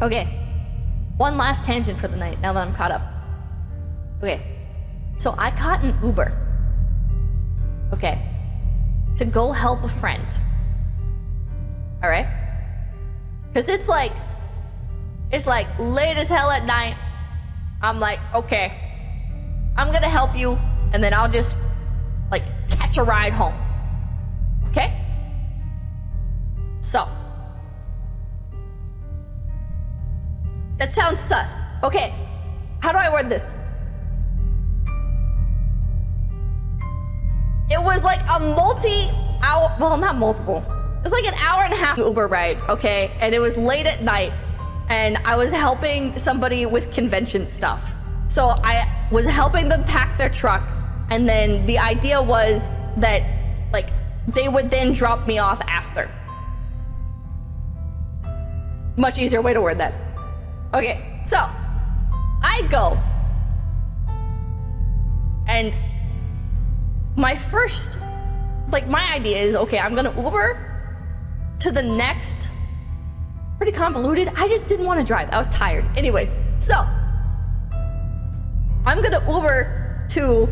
Okay, one last tangent for the night now that I'm caught up. Okay, so I caught an Uber, okay, to go help a friend, all right? Because it's like late as hell at night. I'm like, okay, I'm gonna help you, and then I'll just like catch a ride home, okay? So, that sounds sus. Okay, how do I word this? It was like a multi-hour, well, not multiple. It was like an hour and a half Uber ride, okay? And it was late at night, and I was helping somebody with convention stuff. So I was helping them pack their truck, and then the idea was that like they would then drop me off after. Much easier way to word that. Okay, so I go, and my idea is, okay, I'm gonna Uber to the next, pretty convoluted. I just didn't want to drive. I was tired. Anyways, so I'm gonna Uber to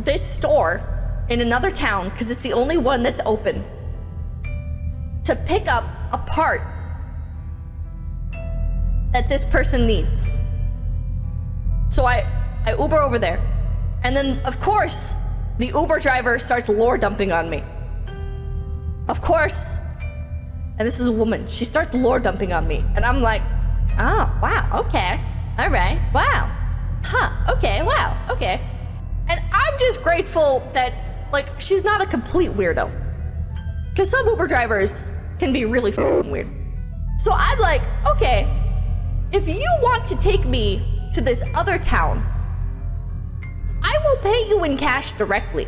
this store in another town because it's the only one that's open to pick up a part that this person needs. So I Uber over there, and then of course the Uber driver starts lore dumping on me. Of course, and this is a woman, she starts lore dumping on me, and I'm like, oh wow, okay, all right, wow, huh, okay, wow, okay. And I'm just grateful that like she's not a complete weirdo, because some Uber drivers can be really f***ing weird. So I'm like, okay, if you want to take me to this other town, I will pay you in cash directly.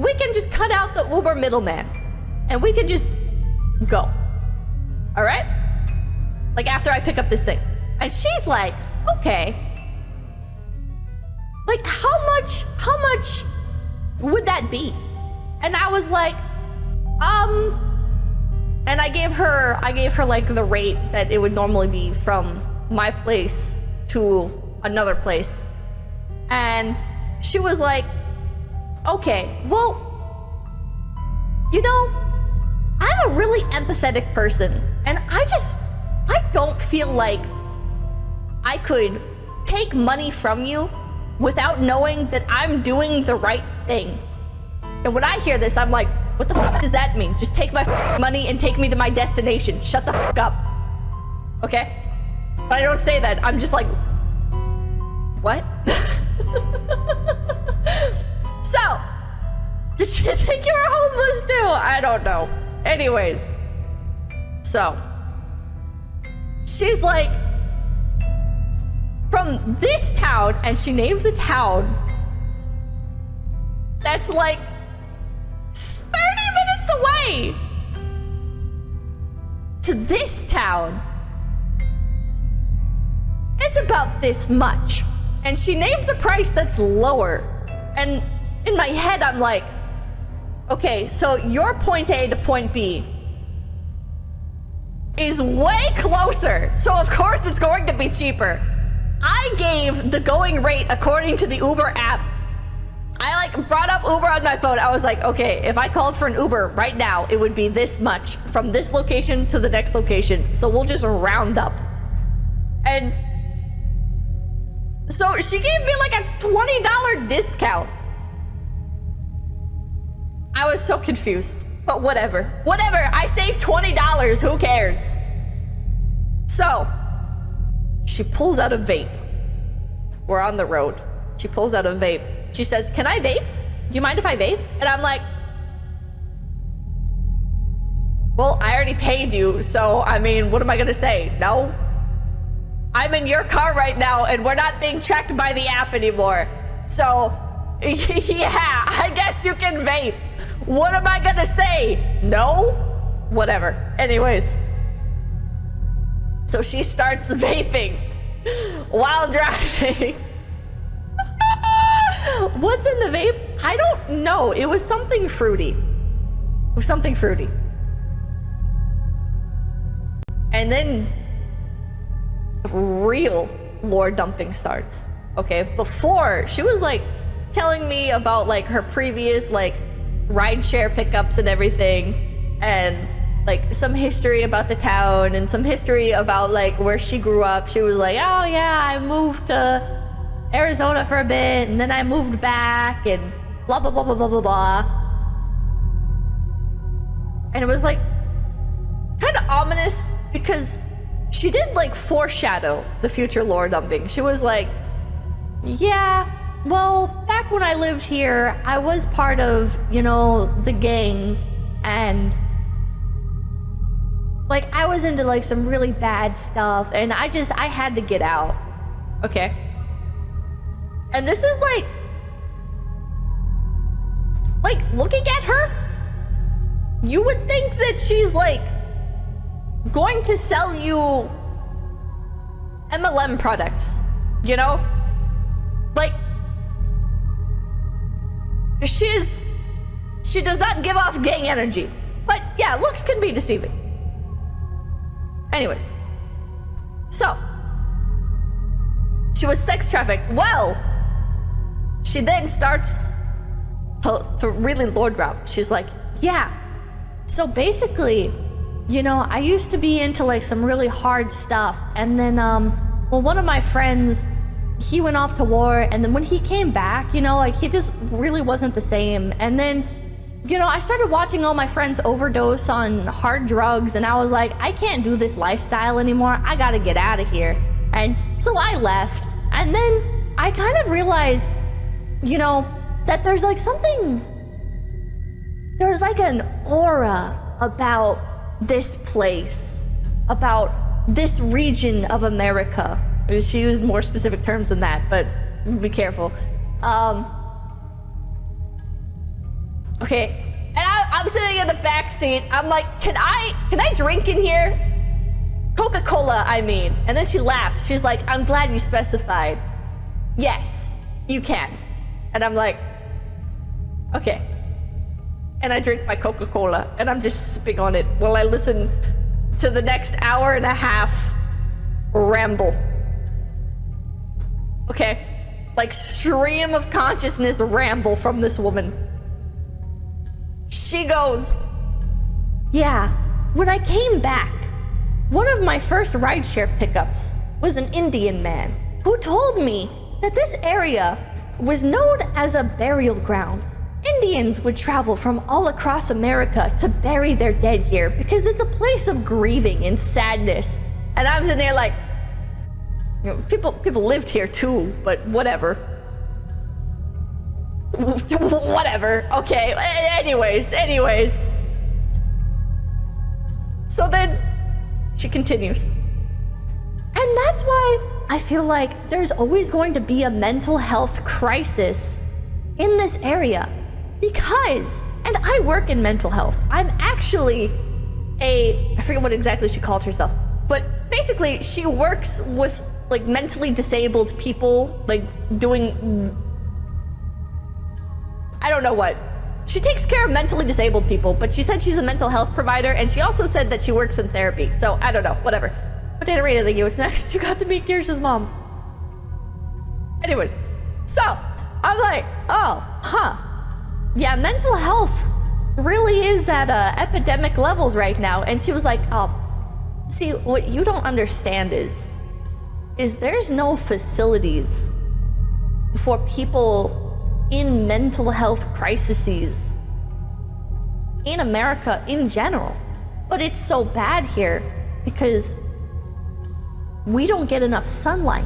We can just cut out the Uber middleman and we can just go. All right? Like after I pick up this thing. And she's like, okay. Like how much would that be? And I was like, and I gave her like the rate that it would normally be from my place to another place. And she was like, okay, well, you know, I'm a really empathetic person, and I don't feel like I could take money from you without knowing that I'm doing the right thing. And when I hear this, I'm like, what the f does that mean? Just take my money and take me to my destination. Shut the f up. Okay? But I don't say that. I'm just like, what? So, did she think you were homeless too? I don't know. Anyways, so she's like, from this town, and she names a town that's like 30 minutes away to this town. It's about this much. And she names a price that's lower. And in my head, I'm like, okay, so your point A to point B is way closer. So of course it's going to be cheaper. I gave the going rate according to the Uber app. I like brought up Uber on my phone. I was like, okay, if I called for an Uber right now, it would be this much from this location to the next location. So we'll just round up. And so she gave me like a $20 discount. I was so confused, but whatever. Whatever, I saved $20, who cares? So, she pulls out a vape. We're on the road. She pulls out a vape. She says, can I vape? Do you mind if I vape? And I'm like, well, I already paid you, so I mean, what am I gonna say? No? I'm in your car right now and we're not being tracked by the app anymore. So, yeah, I guess you can vape. What am I gonna say? No? Whatever. Anyways. So she starts vaping while driving. What's in the vape? I don't know. It was something fruity. It was something fruity. And then the real lore dumping starts. Okay, before she was like telling me about like her previous like rideshare pickups and everything, and like some history about the town and some history about like where she grew up. She was like, oh yeah, I moved to Arizona for a bit and then I moved back and blah blah blah blah blah blah blah. And it was like kind of ominous because she did like foreshadow the future lore dumping. She was like, yeah, well, back when I lived here, I was part of, you know, the gang, and like I was into like some really bad stuff, and I had to get out. Okay. And this is like looking at her, you would think that she's like going to sell you MLM products, you know? Like, she does not give off gang energy. But yeah, looks can be deceiving. Anyways, so she was sex trafficked. Well, she then starts to really lore drop. She's like, yeah, so basically, you know, I used to be into like some really hard stuff, and then well, one of my friends, he went off to war, and then when he came back, you know, like he just really wasn't the same. And then, you know, I started watching all my friends overdose on hard drugs, and I was like, I can't do this lifestyle anymore. I gotta get out of here. And so I left, and then I kind of realized, you know, that there's like something, there's like an aura about this place, about this region of America. She used more specific terms than that, but be careful. Okay, and I'm sitting in the back seat. I'm like, can I drink in here? Coca-Cola, I mean. And then she laughed. She's like, I'm glad you specified. Yes, you can. And I'm like, okay. And I drink my Coca-Cola, and I'm just sipping on it while I listen to the next hour and a half ramble. Okay, like stream of consciousness ramble from this woman. She goes, yeah, when I came back, one of my first rideshare pickups was an Indian man who told me that this area was known as a burial ground. Indians would travel from all across America to bury their dead here because it's a place of grieving and sadness. And I was in there like, you know, people lived here too, but whatever. Whatever, okay. Anyways. So then she continues. And that's why I feel like there's always going to be a mental health crisis in this area. Because, and I work in mental health. I'm actually I forget what exactly she called herself, but basically she works with like mentally disabled people, like doing, I don't know what. She takes care of mentally disabled people, but she said she's a mental health provider, and she also said that she works in therapy. So I don't know, whatever. But at any rate, it was next. You got to meet Kirsha's mom. Anyways, so I'm like, oh, huh. Yeah, mental health really is at epidemic levels right now. And she was like, oh, see, what you don't understand is there's no facilities for people in mental health crises in America in general. But it's so bad here because we don't get enough sunlight.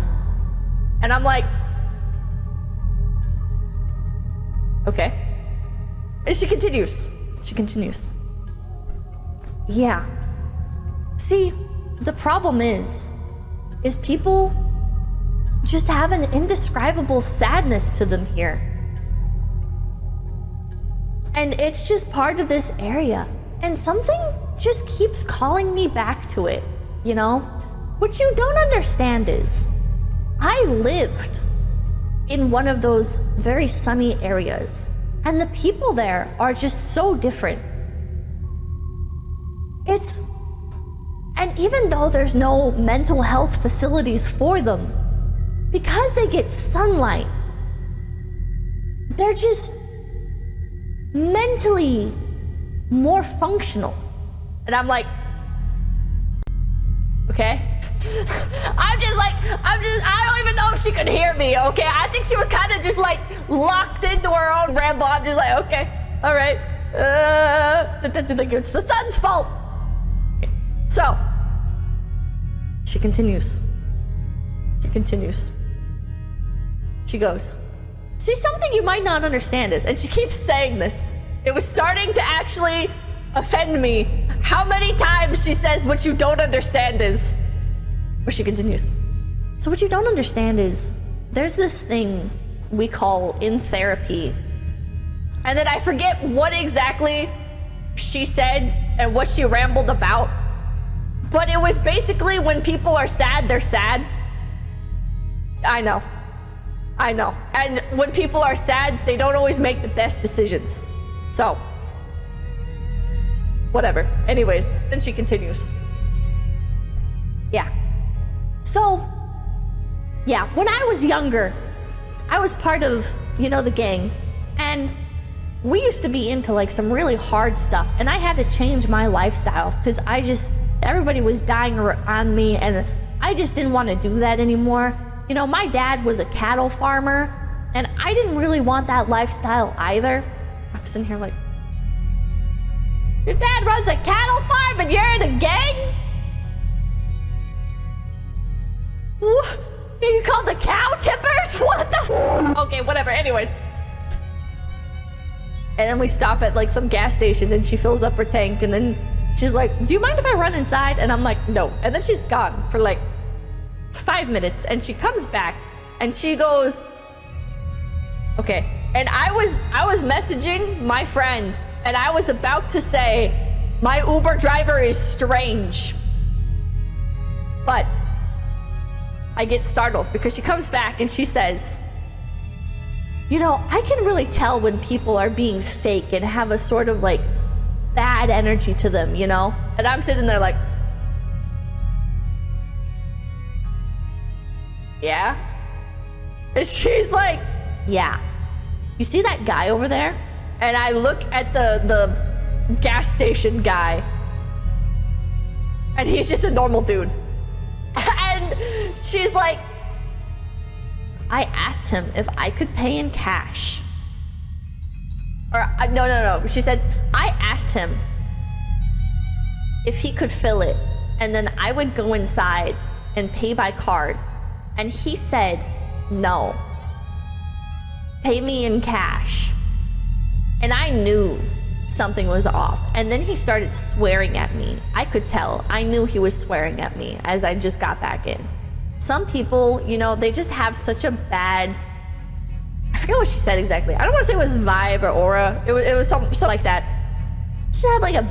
And I'm like, okay. And she continues. Yeah. See, the problem is people just have an indescribable sadness to them here. And it's just part of this area. And something just keeps calling me back to it, you know? What you don't understand is, I lived in one of those very sunny areas, and the people there are just so different. And even though there's no mental health facilities for them, because they get sunlight, they're just mentally more functional. And I'm like, okay. I don't even know if she could hear me, okay? I think she was kind of just like locked into her own ramble. I'm just like, okay, all right. It's the sun's fault. So, she continues. She goes, see, something you might not understand is, and she keeps saying this, it was starting to actually offend me how many times she says what you don't understand is. But she continues. So what you don't understand is there's this thing we call in therapy. And then I forget what exactly she said and what she rambled about. But it was basically when people are sad, they're sad. I know. And when people are sad, they don't always make the best decisions. So, whatever. Anyways, then she continues. Yeah. So, yeah, when I was younger, I was part of, the gang. And we used to be into like some really hard stuff. And I had to change my lifestyle because everybody was dying on me. And I just didn't want to do that anymore. My dad was a cattle farmer. And I didn't really want that lifestyle either. I'm sitting here like, your dad runs a cattle farm and you're in a gang? You called the cow tippers? What the Okay, whatever, anyways. And then we stop at like some gas station and she fills up her tank and then she's like, do you mind if I run inside? And I'm like, no. And then she's gone for like 5 minutes and she comes back and she goes, okay. And I was messaging my friend and I was about to say, my Uber driver is strange. But I get startled because she comes back and she says, I can really tell when people are being fake and have a sort of like bad energy to them, And I'm sitting there like, yeah? And she's like, yeah. You see that guy over there? And I look at the gas station guy and he's just a normal dude. And she's like, I asked him if I could pay in cash. Or, no. She said, I asked him if he could fill it, and then I would go inside and pay by card. And he said, no. Pay me in cash. And I knew something was off. And then he started swearing at me. I could tell. I knew he was swearing at me as I just got back in. Some people, they just have such a bad, I forget what she said exactly. I don't want to say it was vibe or aura. It was something like that. She had like a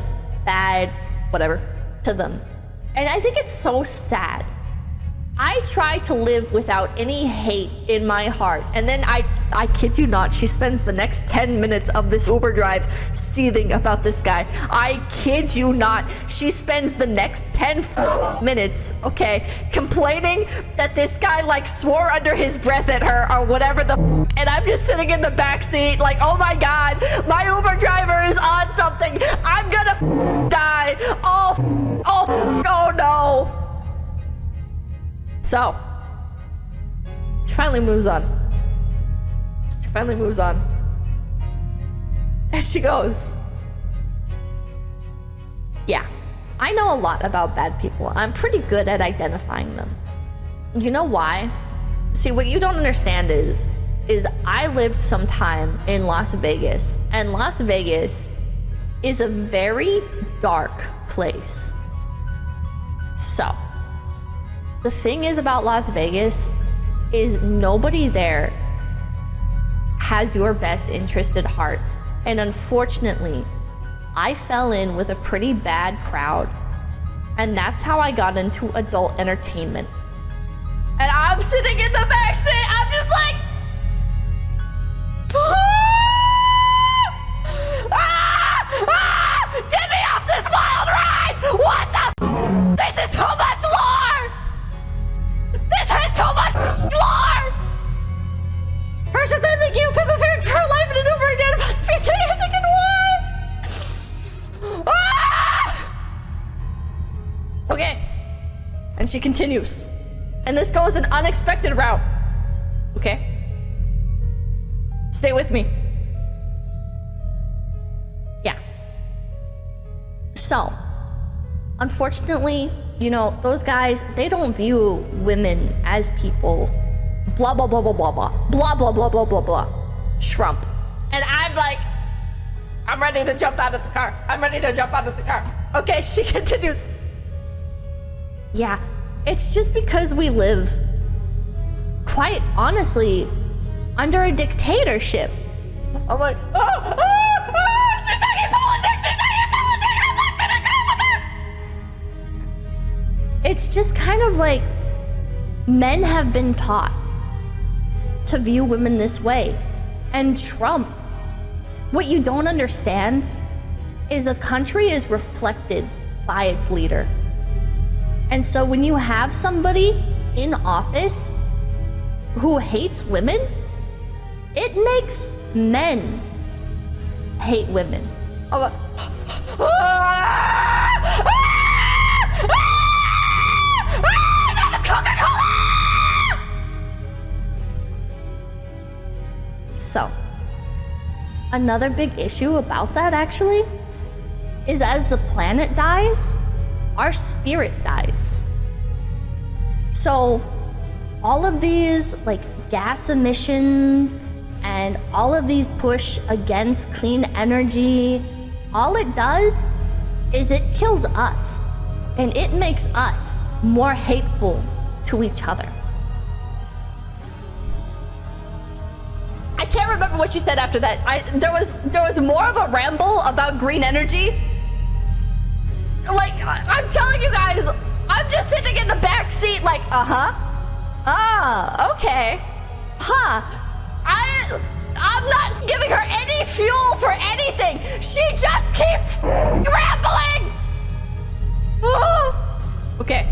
bad whatever to them. And I think it's so sad. I try to live without any hate in my heart. And then I kid you not, she spends the next 10 minutes of this Uber drive seething about this guy. I kid you not, she spends the next 10 minutes, complaining that this guy like swore under his breath at her or whatever and I'm just sitting in the back seat like, oh my God, my Uber driver is on something. I'm gonna die. Oh no. So, she finally moves on. And she goes, yeah, I know a lot about bad people. I'm pretty good at identifying them. You know why? See, what you don't understand is I lived some time in Las Vegas, and Las Vegas is a very dark place. So, the thing is about Las Vegas is nobody there has your best interest at heart. And unfortunately, I fell in with a pretty bad crowd. And that's how I got into adult entertainment. And I'm sitting in the back seat, I'm just like, get me off this wild ride! What the? This she continues. And this goes an unexpected route. Okay? Stay with me. Yeah. So, unfortunately, you know, those guys, they don't view women as people. Blah, blah, blah, blah, blah, blah. Blah, blah, blah, blah, blah, blah. Shrump. And I'm like, I'm ready to jump out of the car. I'm ready to jump out of the car. Okay, she continues. Yeah, it's just because we live, quite honestly, under a dictatorship. I'm like, she's not in politics, she's not in politics, I'm not gonna go with her! It's just kind of like, men have been taught to view women this way. And Trump, what you don't understand is a country is reflected by its leader. And so when you have somebody in office who hates women, it makes men hate women. I'm like, that is Coca-Cola! So, another big issue about that actually is as the planet dies, our spirit dies. So all of these like gas emissions and all of these push against clean energy, all it does is it kills us and it makes us more hateful to each other. I can't remember what she said after that. There was more of a ramble about green energy. Like, I'm telling you guys, I'm just sitting in the back seat like, okay. I'm not giving her any fuel for anything. She just keeps rambling. Okay,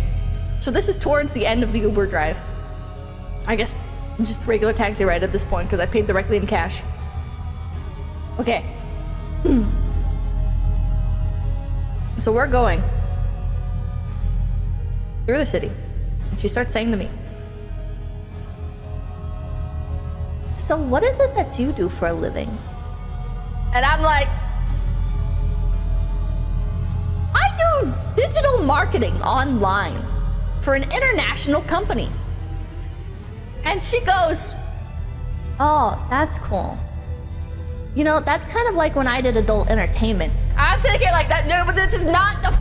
so this is towards the end of the Uber drive. I guess just regular taxi ride at this point because I paid directly in cash. Okay. So we're going through the city. And she starts saying to me, so what is it that you do for a living? And I'm like, I do digital marketing online for an international company. And she goes, oh, that's cool. You know, that's kind of like when I did adult entertainment. I'm sitting here like that. No, but this is not the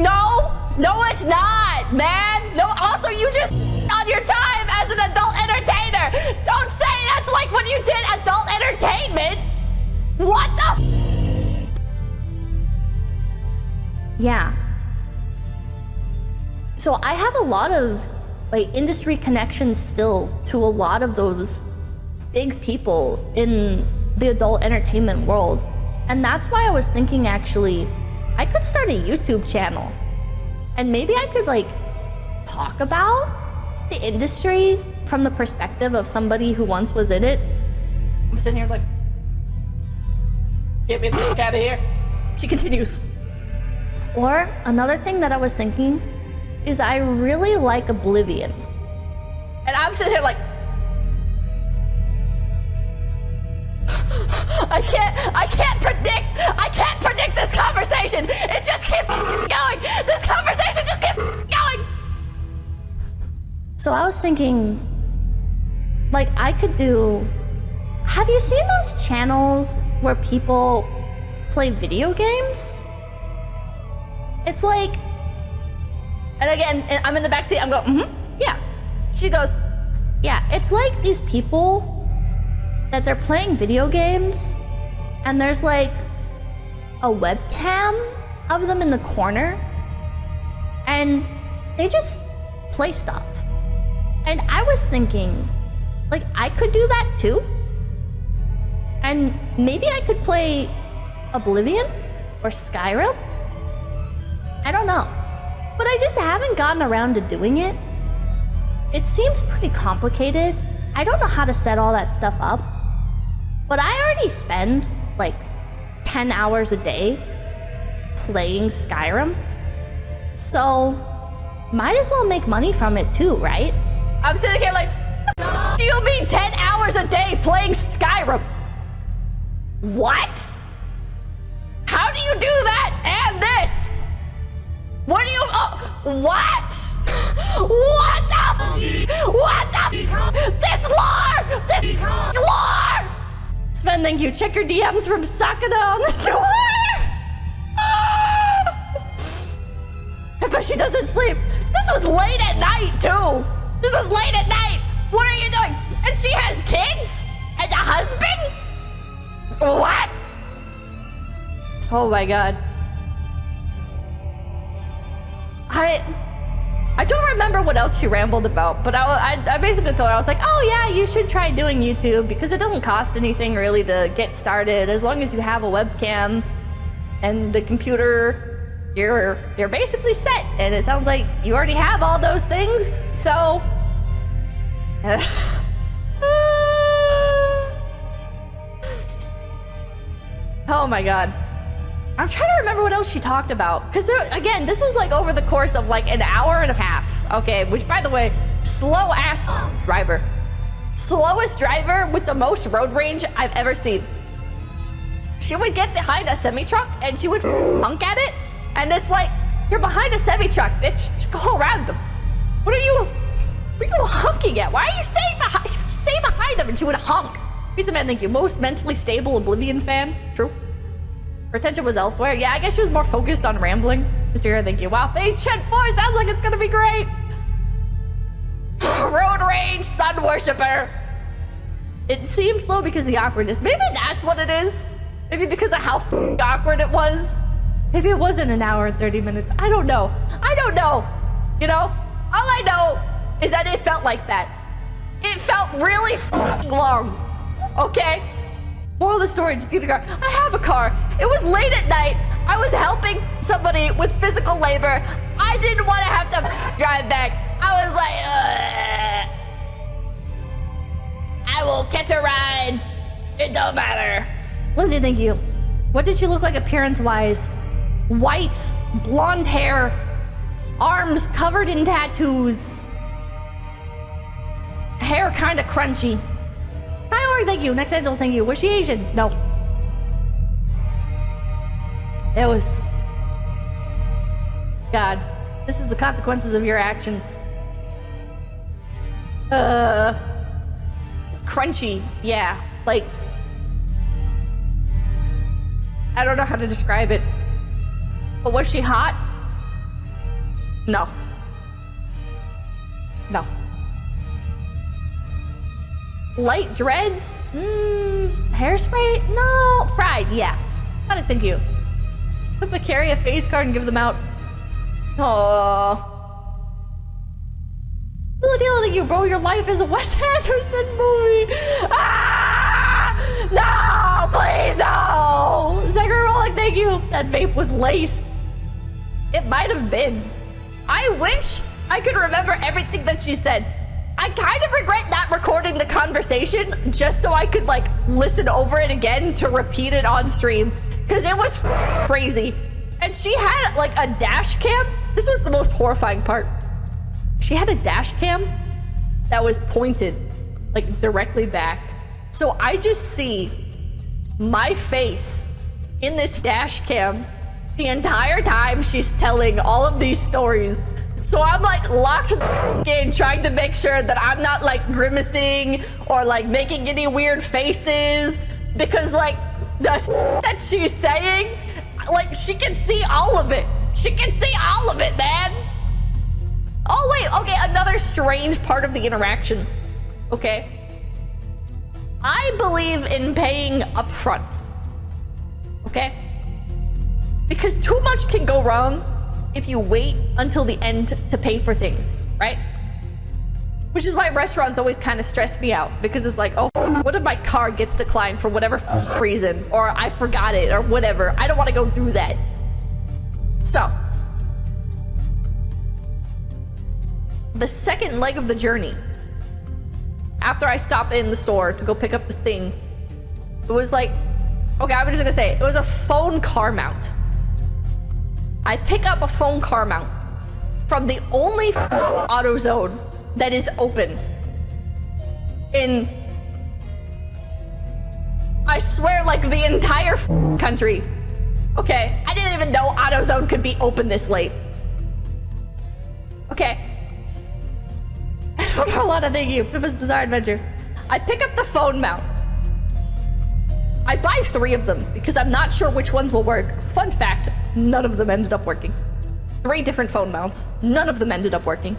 No, it's not, man. No, also you just on your time as an adult entertainer. Don't say that's like when you did adult entertainment. What the Yeah. So I have a lot of like industry connections still to a lot of those big people in the adult entertainment world. And that's why I was thinking actually, I could start a YouTube channel. And maybe I could like talk about the industry from the perspective of somebody who once was in it. I'm sitting here like, get me the fuck out of here. She continues. Or another thing that I was thinking is I really like Oblivion. And I'm sitting here like, I can't predict this conversation. It just keeps going. This conversation just keeps going. So I was thinking, like I could do, have you seen those channels where people play video games? It's like, and again, I'm in the backseat, I'm going, yeah. She goes, yeah, it's like these people that they're playing video games and there's like a webcam of them in the corner and they just play stuff. And I was thinking, like, I could do that too. And maybe I could play Oblivion or Skyrim. I don't know. But I just haven't gotten around to doing it. It seems pretty complicated. I don't know how to set all that stuff up. But I already spend like 10 hours a day playing Skyrim. So might as well make money from it too, right? I'm sitting here like, do you mean 10 hours a day playing Skyrim? What? How do you do that and this? What do you, what? What the, this lore, this lore! Sven, thank you. Check your DMs from Sakana on this lore. I bet she doesn't sleep. This was late at night too. This was late at night. What are you doing? And she has kids? And a husband? What? Oh my god. I don't remember what else she rambled about, but I basically told her, I was like, oh yeah, you should try doing YouTube because it doesn't cost anything really to get started. As long as you have a webcam and the computer, you're basically set. And it sounds like you already have all those things, so... Oh my god. I'm trying to remember what else she talked about. Because again, this was like over the course of like an hour and a half. Okay, which by the way, slow ass driver. Slowest driver with the most road rage I've ever seen. She would get behind a semi-truck and she would honk at it. And it's like, you're behind a semi-truck, bitch. Just go around them. What are you honking at? Why are you staying behind? Stay behind them. And she would honk. Pizza Man, thank you. Most mentally stable Oblivion fan. True. Her attention was elsewhere. Yeah, I guess she was more focused on rambling. Mr. Hero, thank you. Wow, Phase Shed 4 sounds like it's gonna be great. Road rage, sun worshiper. It seems slow because of the awkwardness. Maybe that's what it is. Maybe because of how awkward it was. Maybe it wasn't an hour and 30 minutes. I don't know. I don't know. You know? All I know is that it felt like that. It felt really long. Okay? Moral of the story, just get a car. I have a car. It was late at night. I was helping somebody with physical labor. I didn't want to have to drive back. I was like, I will catch a ride. It don't matter. Lindsay, thank you. What did she look like appearance-wise? White, blonde hair, arms covered in tattoos, hair kind of crunchy. Hi, Ori, thank you. Next Angel, thank you. Was she Asian? No. It was... God, this is the consequences of your actions. Crunchy, yeah. Like... I don't know how to describe it. But was she hot? No. No. Light dreads? Hairspray? No. Fried, yeah. That thank you. Pippa carry a face card and give them out. Aww. Deal, thank you, bro. Your life is a Wes Anderson movie. Ah! No, please, no. Zachary Rolling, thank you. That vape was laced. It might have been. I wish I could remember everything that she said. I kind of regret not recording the conversation just so I could like listen over it again to repeat it on stream because it was crazy. And she had like a dash cam. This was the most horrifying part. She had a dash cam that was pointed like directly back. So I just see my face in this dash cam the entire time she's telling all of these stories. So I'm like locked in trying to make sure that I'm not like grimacing or like making any weird faces because like the that she's saying, like she can see all of it. She can see all of it, man. Oh wait, okay, another strange part of the interaction. Okay. I believe in paying upfront. Okay? Because too much can go wrong if you wait until the end to pay for things, right? Which is why restaurants always kind of stress me out because it's like, oh, what if my card gets declined for whatever reason or I forgot it or whatever? I don't want to go through that. So, the second leg of the journey, after I stop in the store to go pick up the thing, it was like, okay, I'm just gonna say, it was a phone car mount. I pick up a phone car mount from the only AutoZone that is open in, I swear, like the entire country. Okay, I didn't even know AutoZone could be open this late. Okay. I don't know a lot of thank you. Pippa's Bizarre Adventure. I pick up the phone mount. I buy 3 of them because I'm not sure which ones will work. Fun fact, none of them ended up working. 3 different phone mounts. None of them ended up working.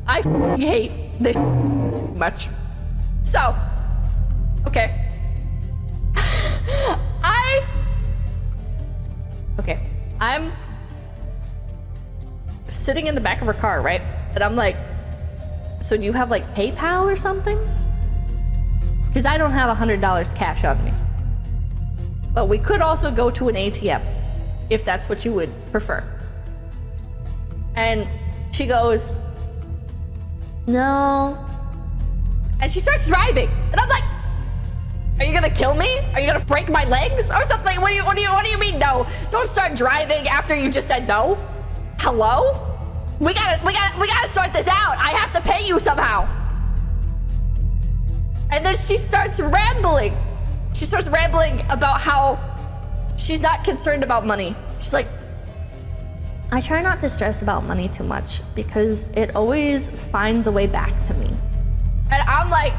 I hate this much. So, okay. I'm sitting in the back of her car, right? And I'm like, so do you have like PayPal or something? Because I don't have $100 cash on me. But we could also go to an ATM if that's what you would prefer. And she goes, no. And she starts driving. And I'm like, are you gonna kill me? Are you gonna break my legs or something? What do you mean no? Don't start driving after you just said no. Hello? We gotta sort this out. I have to pay you somehow. And then she starts rambling. She starts rambling about how she's not concerned about money. She's like, I try not to stress about money too much because it always finds a way back to me. And I'm like,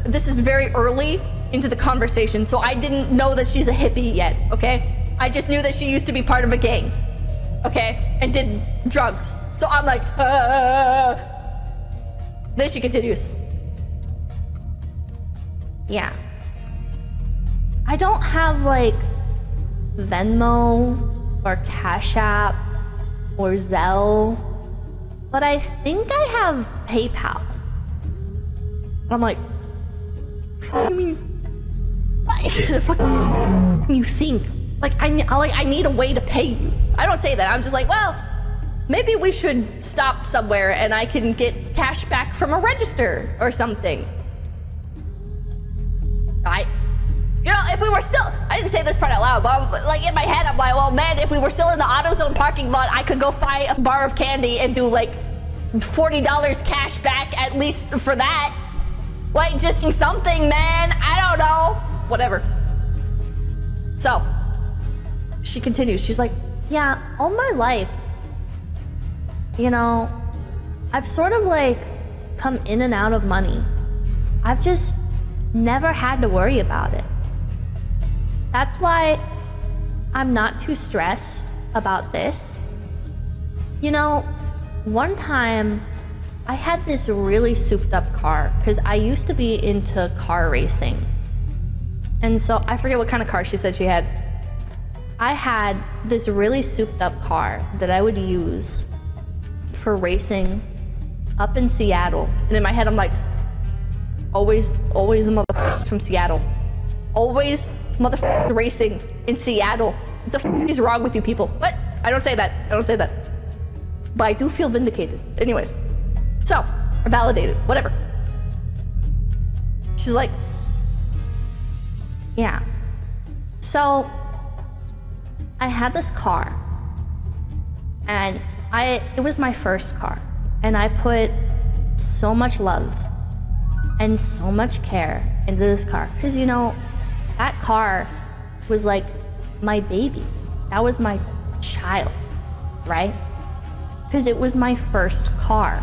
this is very early into the conversation, so I didn't know that she's a hippie yet, okay? I just knew that she used to be part of a gang, okay? And did drugs. So I'm like, Then she continues. Yeah. I don't have like Venmo or Cash App or Zelle, but I think I have PayPal. I'm like, what do you mean? The fuck you think? Like I need a way to pay you. I don't say that. I'm just like, well, maybe we should stop somewhere and I can get cash back from a register or something. If we were still, I didn't say this part out loud, but like in my head, I'm like, well, man, if we were still in the AutoZone parking lot, I could go buy a bar of candy and do like $40 cash back at least for that. Like just something, man. I don't know. Whatever. So she continues. She's like, yeah, all my life, I've sort of like come in and out of money. I've just never had to worry about it. That's why I'm not too stressed about this. One time I had this really souped up car because I used to be into car racing. And so I forget what kind of car she said she had. I had this really souped up car that I would use for racing up in Seattle. And in my head, I'm like, always the motherfucker from Seattle. Always motherfucker racing in Seattle. What the fuck is wrong with you people? What? I don't say that. But I do feel vindicated. Anyways. So, validated. Whatever. She's like, yeah. So, I had this car. And it was my first car. And I put so much love and so much care into this car. Because, that car was like my baby. That was my child, right? Because it was my first car.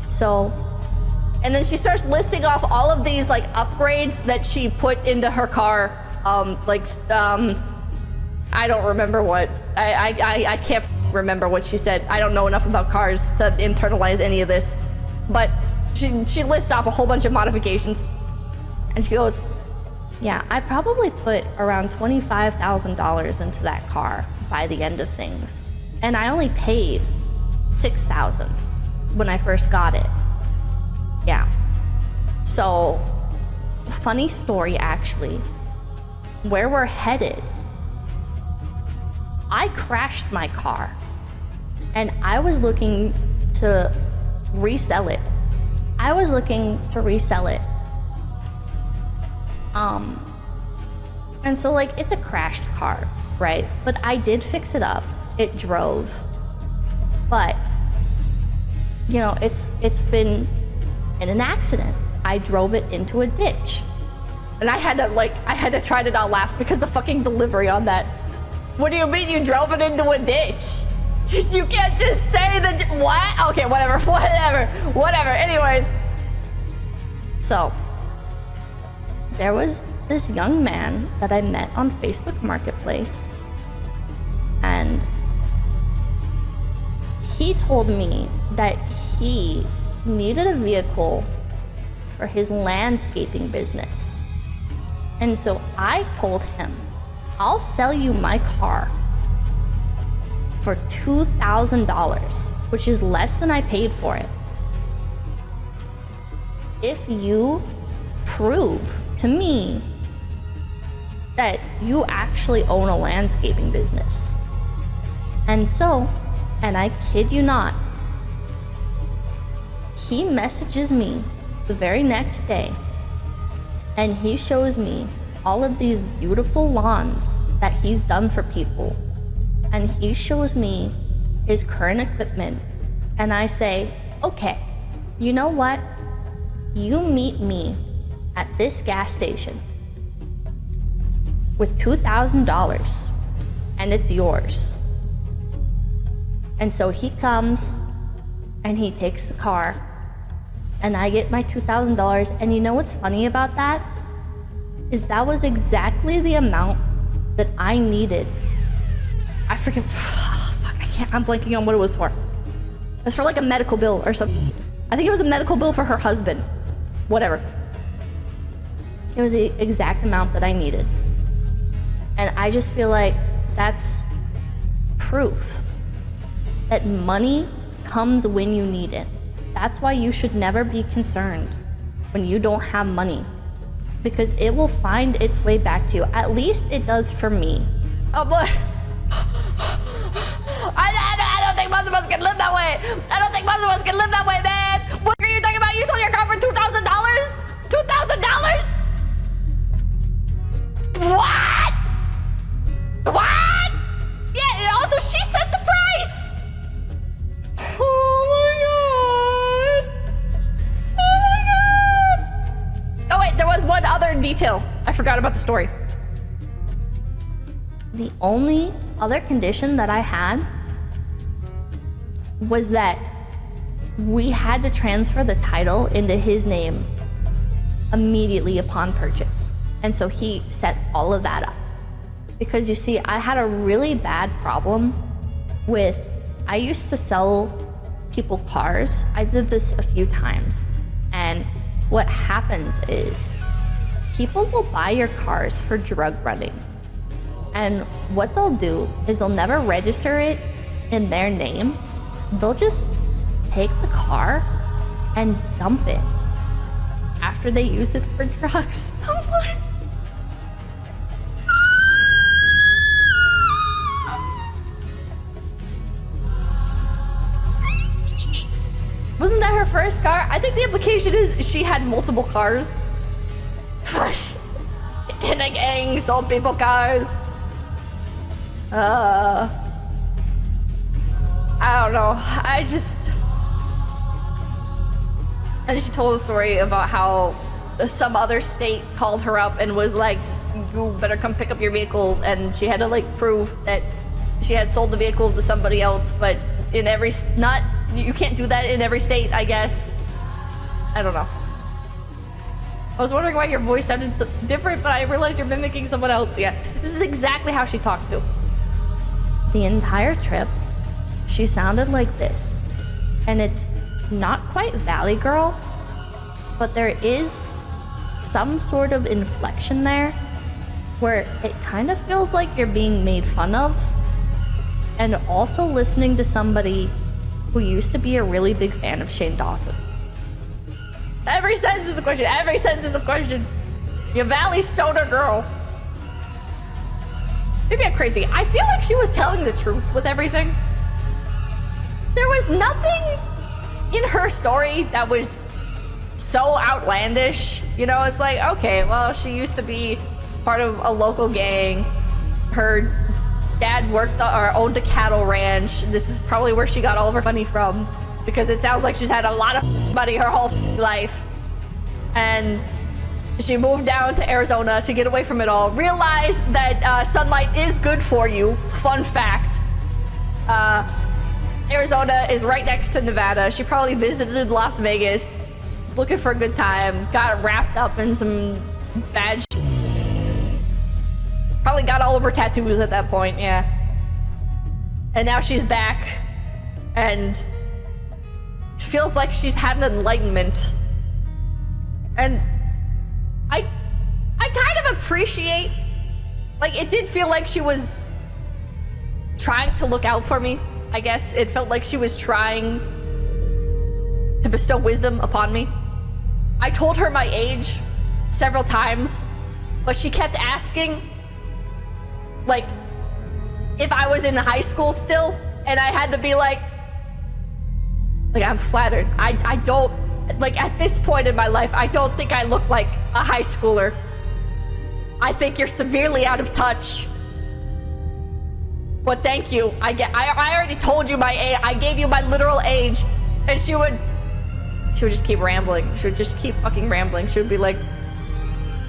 So, and then she starts listing off all of these like upgrades that she put into her car. I don't remember what, I can't remember what she said. I don't know enough about cars to internalize any of this. But she lists off a whole bunch of modifications. And she goes, yeah, I probably put around $25,000 into that car by the end of things. And I only paid $6,000 when I first got it. Yeah. So, funny story actually. Where we're headed, I crashed my car and I was looking to resell it. And so like it's a crashed car, right? But I did fix it up. It drove. But, you know, it's been in an accident. I drove it into a ditch. And I had to try to not laugh because the fucking delivery on that. What do you mean you drove it into a ditch? You can't just say that. What? Okay, whatever. Anyways. So, there was this young man that I met on Facebook Marketplace. And he told me that he needed a vehicle for his landscaping business. And so I told him, I'll sell you my car for $2,000, which is less than I paid for it, if you prove to me that you actually own a landscaping business. And so, and I kid you not, he messages me the very next day and he shows me all of these beautiful lawns that he's done for people. And he shows me his current equipment. And I say, okay, you know what? You meet me at this gas station with $2,000 and it's yours. And so he comes and he takes the car and I get my $2,000. And you know what's funny about that? Is that was exactly the amount that I needed. I forget, I'm blanking on what it was for. It was for like a medical bill or something. I think it was a medical bill for her husband. Whatever. It was the exact amount that I needed. And I just feel like that's proof that money comes when you need it. That's why you should never be concerned when you don't have money, because it will find its way back to you. At least it does for me. Oh boy. I don't think most of us can live that way. I don't think most of us can live that way, man. What are you talking about? You sold your car for $2,000? $2,000? What? What? Yeah, also she set the price. Oh my god. Oh wait, there was one other detail. I forgot about the story. The only other condition that I had was that we had to transfer the title into his name immediately upon purchase. And so he set all of that up. Because you see, I had a really bad problem with, I used to sell people cars. I did this a few times. And what happens is people will buy your cars for drug running. And what they'll do is they'll never register it in their name. They'll just take the car and dump it after they use it for drugs. I'm like, wasn't that her first car? I think the implication is she had multiple cars. In a gang, sold people cars. I don't know. And she told a story about how some other state called her up and was like, you better come pick up your vehicle. And she had to like prove that she had sold the vehicle to somebody else, but in every, you can't do that in every state, I guess. I don't know. I was wondering why your voice sounded so different, but I realized you're mimicking someone else. Yeah, this is exactly how she talked to. The entire trip, she sounded like this. And it's not quite Valley Girl, but there is some sort of inflection there where it kind of feels like you're being made fun of, and also listening to somebody who used to be a really big fan of Shane Dawson. Every sentence is a question. Every sentence is a question. You Valley Stoner girl. Maybe I'm crazy. I feel like she was telling the truth with everything. There was nothing in her story that was so outlandish. You know, it's like, okay, well, she used to be part of a local gang. Her dad worked or owned a cattle ranch. This is probably where she got all of her money from, because it sounds like she's had a lot of money her whole life. And she moved down to Arizona to get away from it all. Realized that sunlight is good for you. Fun fact. Arizona is right next to Nevada. She probably visited Las Vegas looking for a good time. Got wrapped up in some bad shit. Probably got all of her tattoos at that point, yeah. And now she's back and feels like she's had an enlightenment. And I kind of appreciate, like, it did feel like she was trying to look out for me, I guess. It felt like she was trying to bestow wisdom upon me. I told her my age several times, but she kept asking, like, if I was in high school still, and I had to be like, I'm flattered. I don't, like, at this point in my life, I don't think I look like a high schooler. I think you're severely out of touch. But thank you. I already told you my age. I gave you my literal age. And she would just keep rambling. She would just keep fucking rambling. She would be like,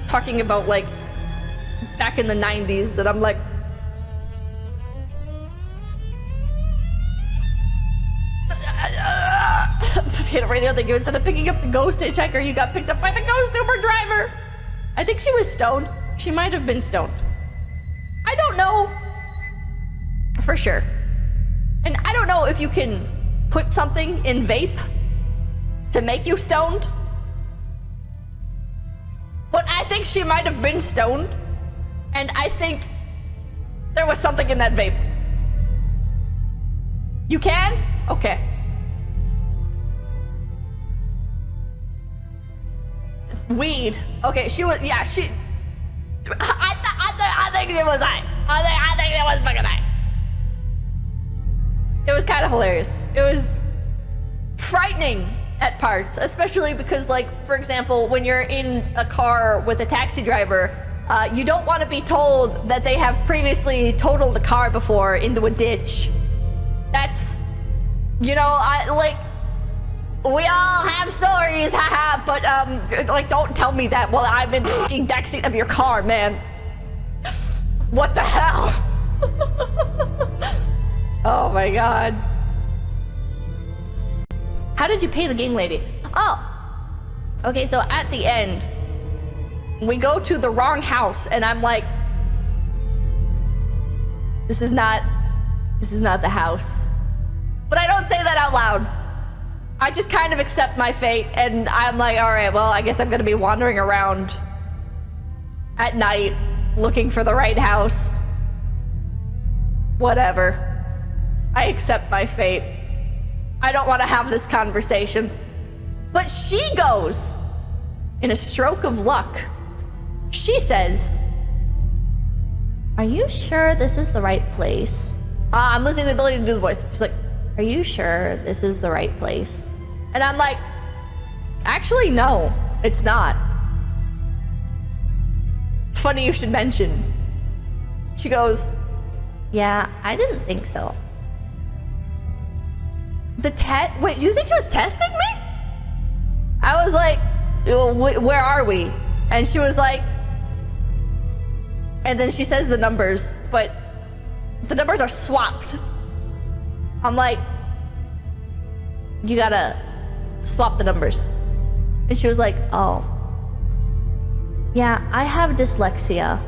talking about, like, back in the 90s, that I'm like, potato radio, thank you. Instead of picking up the ghost hitchhiker, you got picked up by the ghost Uber driver. I think she was stoned. She might have been stoned. I don't know for sure. And I don't know if you can put something in vape to make you stoned, but I think she might have been stoned, and I think there was something in that vape. You can? Okay. Weed. Okay, she was, yeah, she, I think it was I think it was fucking I. It was kind of hilarious. It was frightening at parts, especially because, like, for example, when you're in a car with a taxi driver, you don't want to be told that they have previously totaled a car before into a ditch. That's, you know, we all have stories, haha, but, like, don't tell me that while I'm in the fucking backseat of your car, man. What the hell? Oh my god. How did you pay the game lady? Oh, okay, so at the end, we go to the wrong house, and I'm like, this is not the house. But I don't say that out loud. I just kind of accept my fate, and I'm like, all right, well, I guess I'm gonna be wandering around at night looking for the right house. Whatever. I accept my fate. I don't want to have this conversation. But she goes, in a stroke of luck, she says, are you sure this is the right place? I'm losing the ability to do the voice. She's like, are you sure this is the right place? And I'm like, actually, no, it's not. Funny you should mention. She goes, yeah, I didn't think so. Wait, you think she was testing me? I was like, where are we? And she was like, and then she says the numbers, but the numbers are swapped. I'm like, you gotta swap the numbers. And she was like, oh. Yeah, I have dyslexia.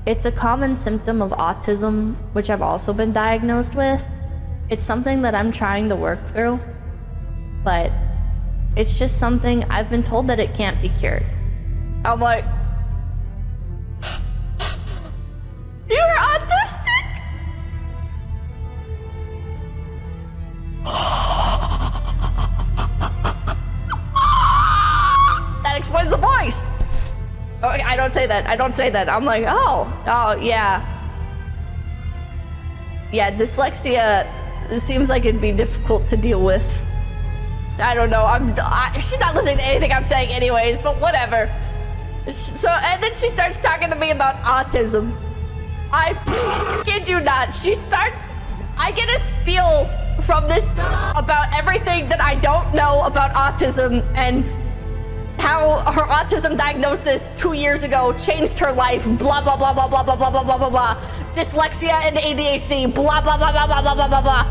It's a common symptom of autism, which I've also been diagnosed with. It's something that I'm trying to work through, but it's just something I've been told that it can't be cured. I'm like, you're autistic? That explains the voice. Oh, I don't say that. I don't say that. I'm like, oh, yeah. Yeah, dyslexia, it seems like it'd be difficult to deal with. I don't know. She's not listening to anything I'm saying anyways, but whatever. So, and then she starts talking to me about autism. I kid you not. I get a spiel from this about everything that I don't know about autism and how her autism diagnosis 2 years ago changed her life, blah, blah, blah, blah, blah, blah, blah, blah, blah, blah, blah. Dyslexia and ADHD, blah, blah, blah, blah, blah, blah, blah, blah, blah.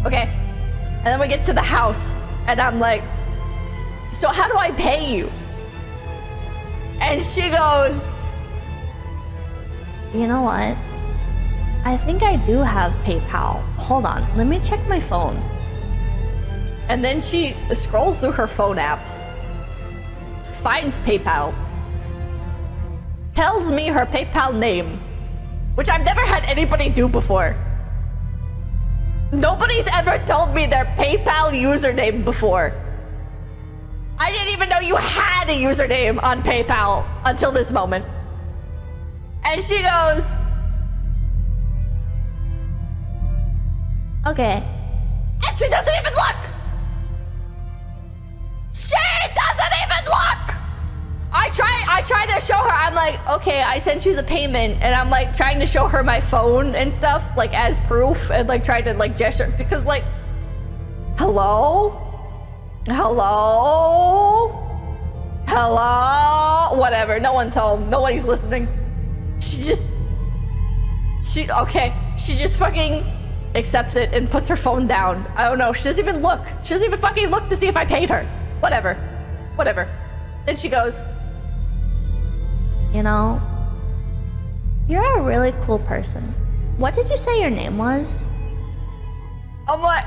Okay. And then we get to the house, and I'm like, so how do I pay you? And she goes, you know what? I think I do have PayPal. Hold on, let me check my phone. And then she scrolls through her phone apps, finds PayPal, tells me her PayPal name, which I've never had anybody do before. Nobody's ever told me their PayPal username before. I didn't even know you had a username on PayPal until this moment. And she goes, okay. And she doesn't even look! She doesn't even look! I try to show her, I'm like, okay, I sent you the payment, and I'm like trying to show her my phone and stuff, like as proof, and like trying to like gesture, because like, hello? Whatever, no one's home, nobody's listening. She just fucking accepts it and puts her phone down. I don't know, she doesn't even look. She doesn't even fucking look to see if I paid her. Whatever. Then she goes, you know, you're a really cool person. What did you say your name was? I'm like,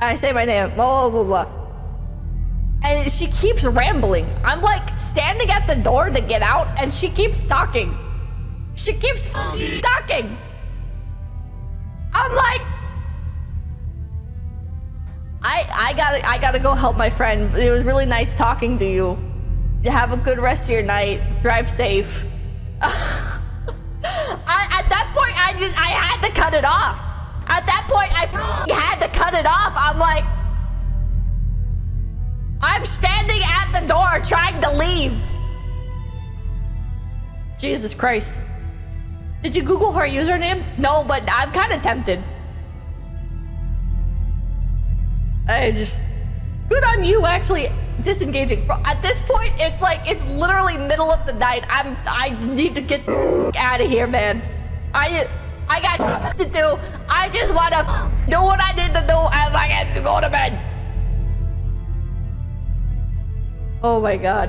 I say my name, blah, blah, blah, blah. And she keeps rambling. I'm like standing at the door to get out, and she keeps talking. She keeps talking. I'm like, I gotta go help my friend. It was really nice talking to you. Have a good rest of your night. Drive safe. At that point, I had to cut it off. At that point, I had to cut it off. I'm like, I'm standing at the door trying to leave. Jesus Christ. Did you Google her username? No, but I'm kind of tempted. Good on you actually disengaging. Bro, at this point, it's like, it's literally middle of the night. I need to get out of here, man. I got to do. I just want to do what I need to do, and I get to go to bed. Oh my God.